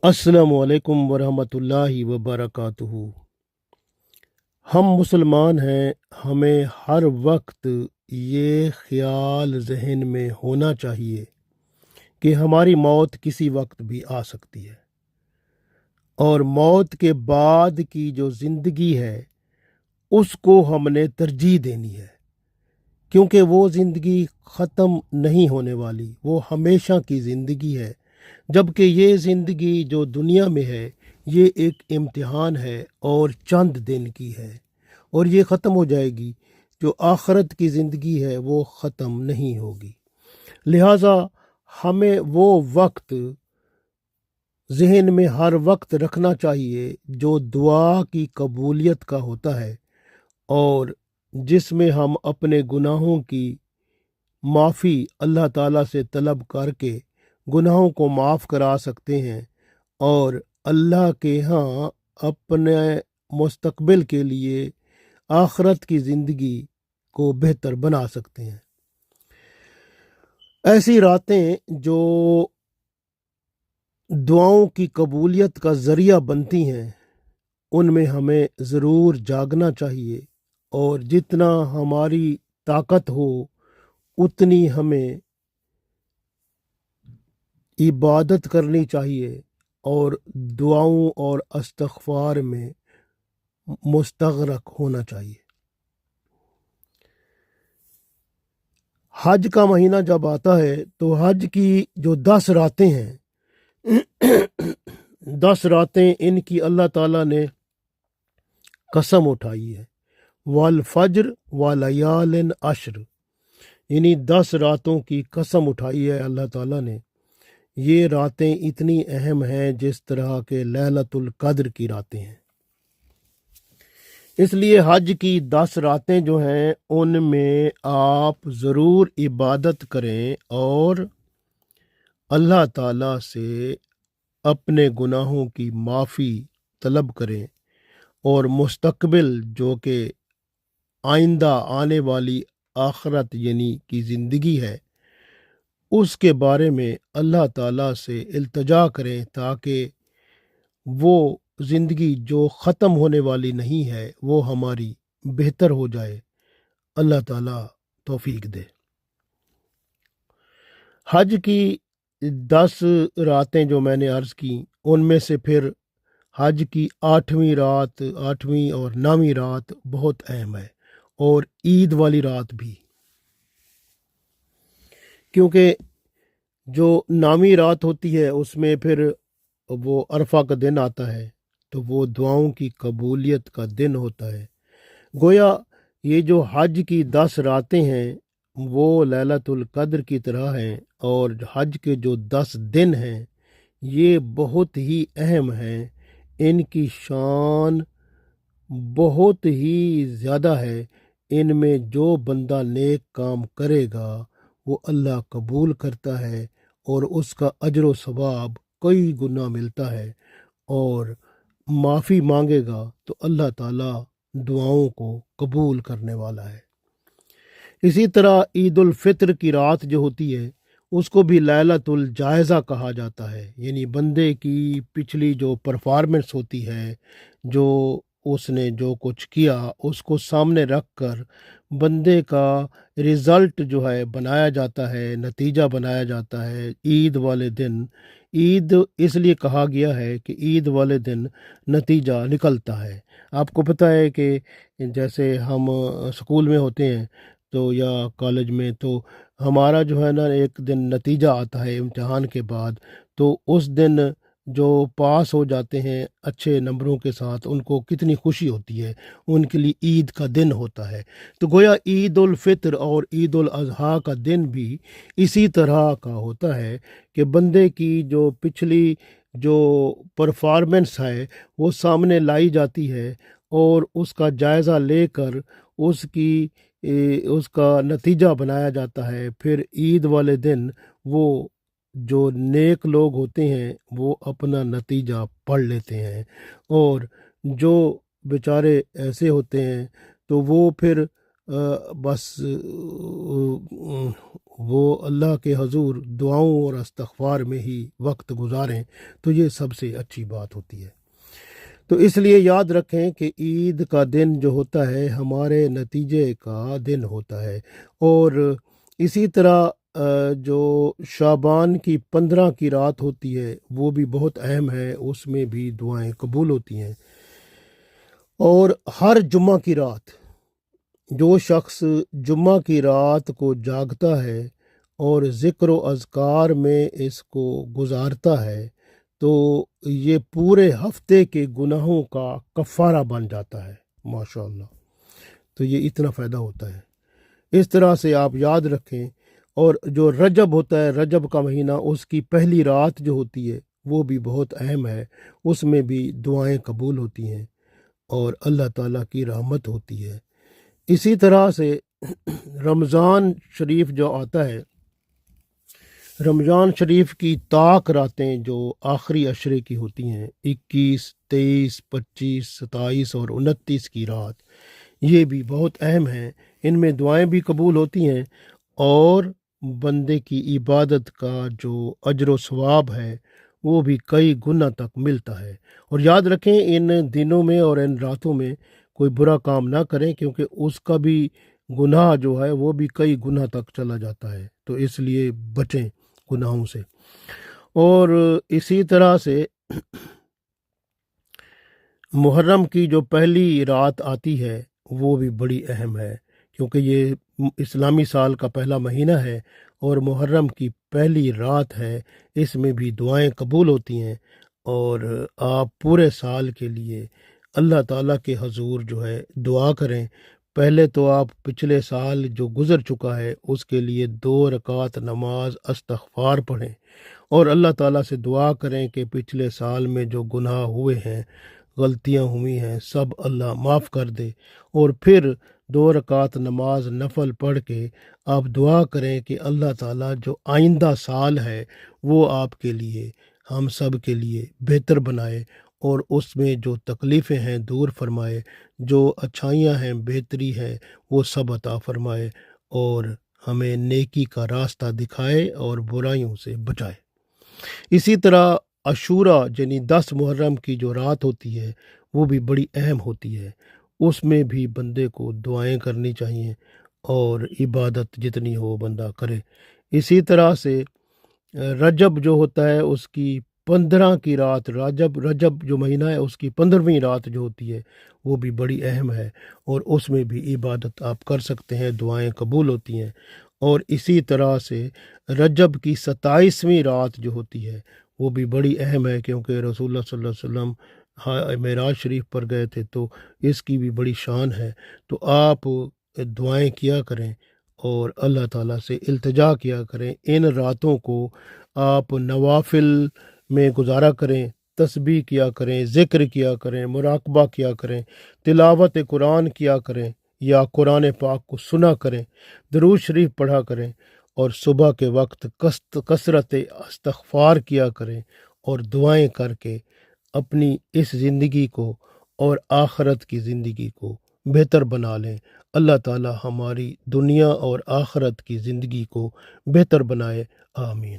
अस्सलामु अलैकुम वरहमतुल्लाहि वबरकातुहू। हम मुसलमान हैं, हमें हर वक्त ये ख्याल जहन में होना चाहिए कि हमारी मौत किसी वक्त भी आ सकती है और मौत के बाद की जो ज़िंदगी है उसको हमने तरजीह देनी है, क्योंकि वो ज़िंदगी ख़त्म नहीं होने वाली, वो हमेशा की ज़िंदगी है। जबकि ये ज़िंदगी जो दुनिया में है ये एक इम्तिहान है और चंद दिन की है और ये ख़त्म हो जाएगी। जो आखरत की ज़िंदगी है वो ख़त्म नहीं होगी। लिहाजा हमें वो वक्त जहन में हर वक्त रखना चाहिए जो दुआ की कबूलियत का होता है और जिसमें हम अपने गुनाहों की माफ़ी अल्लाह ताला से तलब करके गुनाहों को माफ़ करा सकते हैं और अल्लाह के यहाँ अपने मुस्तकबिल के लिए आखरत की ज़िंदगी को बेहतर बना सकते हैं। ऐसी रातें जो दुआओं की कबूलियत का ज़रिया बनती हैं उनमें हमें ज़रूर जागना चाहिए और जितना हमारी ताकत हो उतनी हमें इबादत करनी चाहिए और दुआओं और इस्तग़फ़ार में मुस्तग़रक़ होना चाहिए। हज का महीना जब आता है तो हज की जो 10 रातें हैं 10 रातें इनकी अल्लाह ताला ने कसम उठाई है, वल फज्र व लयालिन अश्र, इन्हीं 10 रातों की कसम उठाई है अल्लाह ताला ने। ये रातें इतनी अहम हैं जिस तरह के लैलतुल कद्र की रातें हैं। इसलिए हज की 10 रातें जो हैं उनमें आप ज़रूर इबादत करें और अल्लाह ताला से अपने गुनाहों की माफ़ी तलब करें और मुस्तकबिल जो कि आइंदा आने वाली आखरत यानी की ज़िंदगी है उसके बारे में अल्लाह ताला से इल्तिजा करें ताकि वो ज़िंदगी जो ख़त्म होने वाली नहीं है वो हमारी बेहतर हो जाए। अल्लाह ताला तौफीक दे। हज की 10 रातें जो मैंने अर्ज़ की उनमें से फिर हज की 8वीं रात, 8वीं और 9वीं रात बहुत अहम है और ईद वाली रात भी, क्योंकि जो 9वीं रात होती है उसमें फिर वो अरफा का दिन आता है तो वो दुआओं की कबूलियत का दिन होता है। गोया ये जो हज की 10 रातें हैं वो लैलतुल कद्र की तरह हैं और हज के जो 10 दिन हैं ये बहुत ही अहम हैं। इनकी शान बहुत ही ज़्यादा है। इनमें जो बंदा नेक काम करेगा वो अल्लाह कबूल करता है और उसका अजर व सवाब कई गुना मिलता है और माफ़ी मांगेगा तो अल्लाह ताला दुआओं को कबूल करने वाला है। इसी तरह ईद उल फित्र की रात जो होती है उसको भी लैलतुल जायज़ा कहा जाता है, यानी बंदे की पिछली जो परफॉर्मेंस होती है, जो उसने जो कुछ किया उसको सामने रख कर बंदे का रिज़ल्ट जो है बनाया जाता है, नतीजा बनाया जाता है ईद वाले दिन। ईद इसलिए कहा गया है कि ईद वाले दिन नतीजा निकलता है। आपको पता है कि जैसे हम स्कूल में होते हैं तो या कॉलेज में तो हमारा जो है ना एक दिन नतीजा आता है इम्तिहान के बाद, तो उस दिन जो पास हो जाते हैं अच्छे नंबरों के साथ उनको कितनी खुशी होती है, उनके लिए ईद का दिन होता है। तो गोया ईद उल फित्र और ईद उल अज़हा का दिन भी इसी तरह का होता है कि बंदे की जो पिछली जो परफॉर्मेंस है वो सामने लाई जाती है और उसका जायज़ा लेकर उसका नतीजा बनाया जाता है। फिर ईद वाले दिन वो जो नेक लोग होते हैं वो अपना नतीजा पढ़ लेते हैं और जो बेचारे ऐसे होते हैं तो वो फिर बस وہ اللہ کے حضور دعاؤں اور استغفار میں ہی وقت گزاریں تو یہ سب سے اچھی بات ہوتی ہے۔ تو اس لیے یاد رکھیں کہ عید کا دن جو ہوتا ہے ہمارے نتیجے کا دن ہوتا ہے، اور اسی طرح جو شعبان کی 15 کی رات ہوتی ہے وہ بھی بہت اہم ہے، اس میں بھی دعائیں قبول ہوتی ہیں۔ اور ہر جمعہ کی رات جو شخص جمعہ کی رات کو جاگتا ہے اور ذکر و اذکار میں اس کو گزارتا ہے تو یہ پورے ہفتے کے گناہوں کا کفارہ بن جاتا ہے، ماشاءاللہ۔ تو یہ اتنا فائدہ ہوتا ہے۔ اس طرح سے آپ یاد رکھیں۔ اور جو رجب ہوتا ہے، رجب کا مہینہ، اس کی پہلی رات جو ہوتی ہے وہ بھی بہت اہم ہے، اس میں بھی دعائیں قبول ہوتی ہیں اور اللہ تعالیٰ کی رحمت ہوتی ہے۔ اسی طرح سے رمضان شریف جو آتا ہے، رمضان شریف کی طاق راتیں جو آخری عشرے کی ہوتی ہیں، 21، 23، 25، 27 اور 29 کی رات، یہ بھی بہت اہم ہیں۔ ان میں دعائیں بھی قبول ہوتی ہیں اور بندے کی عبادت کا جو اجر و ثواب ہے وہ بھی کئی گنا تک ملتا ہے۔ اور یاد رکھیں ان دنوں میں اور ان راتوں میں کوئی برا کام نہ کریں، کیونکہ اس کا بھی گناہ جو ہے وہ بھی کئی گنا تک چلا جاتا ہے، تو اس لیے بچیں گناہوں سے۔ اور اسی طرح سے محرم کی جو پہلی رات آتی ہے وہ بھی بڑی اہم ہے، کیونکہ یہ اسلامی سال کا پہلا مہینہ ہے اور محرم کی پہلی رات ہے۔ اس میں بھی دعائیں قبول ہوتی ہیں اور آپ پورے سال کے لیے اللہ تعالیٰ کے حضور جو ہے دعا کریں۔ پہلے تو آپ پچھلے سال جو گزر چکا ہے اس کے لیے 2 رکعت نماز استغفار پڑھیں اور اللہ تعالیٰ سے دعا کریں کہ پچھلے سال میں جو گناہ ہوئے ہیں، غلطیاں ہوئی ہیں، سب اللہ معاف کر دے۔ اور پھر 2 رکعت نماز نفل پڑھ کے آپ دعا کریں کہ اللہ تعالیٰ جو آئندہ سال ہے وہ آپ کے لیے، ہم سب کے لیے بہتر بنائے اور اس میں جو تکلیفیں ہیں دور فرمائے، جو اچھائیاں ہیں، بہتری ہے، وہ سب عطا فرمائے اور ہمیں نیکی کا راستہ دکھائے اور برائیوں سے بچائے۔ اسی طرح عاشوراء یعنی 10 محرم کی جو رات ہوتی ہے وہ بھی بڑی اہم ہوتی ہے، اس میں بھی بندے کو دعائیں کرنی چاہیے اور عبادت جتنی ہو بندہ کرے۔ اسی طرح سے رجب جو ہوتا ہے اس کی 15 کی رات، رجب جو مہینہ ہے اس کی 15ویں رات جو ہوتی ہے وہ بھی بڑی اہم ہے اور اس میں بھی عبادت آپ کر سکتے ہیں، دعائیں قبول ہوتی ہیں۔ اور اسی طرح سے رجب کی 27ویں رات جو ہوتی ہے وہ بھی بڑی اہم ہے، کیونکہ رسول اللہ صلی اللہ علیہ وسلم معراج شریف پر گئے تھے تو اس کی بھی بڑی شان ہے۔ تو آپ دعائیں کیا کریں اور اللہ تعالیٰ سے التجا کیا کریں۔ ان راتوں کو آپ نوافل میں گزارا کریں، تسبیح کیا کریں، ذکر کیا کریں، مراقبہ کیا کریں، تلاوت قرآن کیا کریں یا قرآن پاک کو سنا کریں، درود شریف پڑھا کریں اور صبح کے وقت کثرت استغفار کیا کریں اور دعائیں کر کے اپنی اس زندگی کو اور آخرت کی زندگی کو بہتر بنا لیں۔ اللہ تعالی ہماری دنیا اور آخرت کی زندگی کو بہتر بنائے، آمین۔